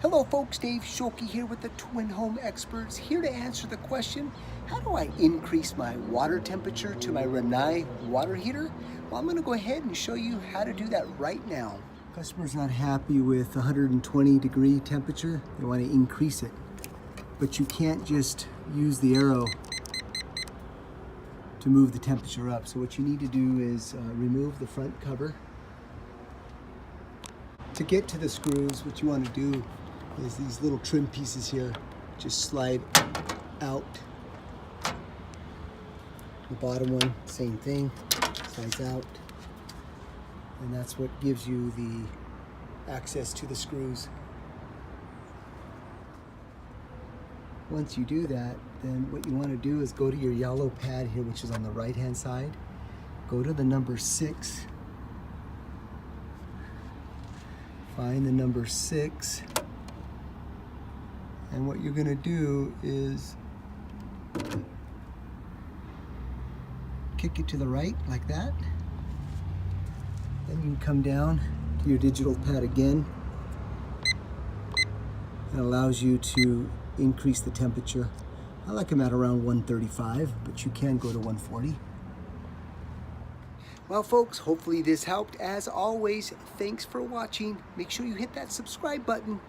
Hello folks, Dave Schulke here with the Twin Home Experts, here to answer the question, how do I increase my water temperature to my Rinnai water heater? Well, I'm going to go ahead and show you how to do that right now. Customer's not happy with 120 degree temperature, they want to increase it. But you can't just use the arrow to move the temperature up. So what you need to do is remove the front cover. To get to the screws, what you want to do is these little trim pieces here just slide out. The bottom one, same thing, slides out. And that's what gives you the access to the screws. Once you do that, then what you want to do is go to your yellow pad here, which is on the right hand side. Go to the number 6. Find the number 6. And what you're going to do is kick it to the right like that. Then you can come down to your digital pad again. It allows you to increase the temperature. I like them at around 135, but you can go to 140. Well folks, hopefully this helped. As always, thanks for watching. Make sure you hit that subscribe button.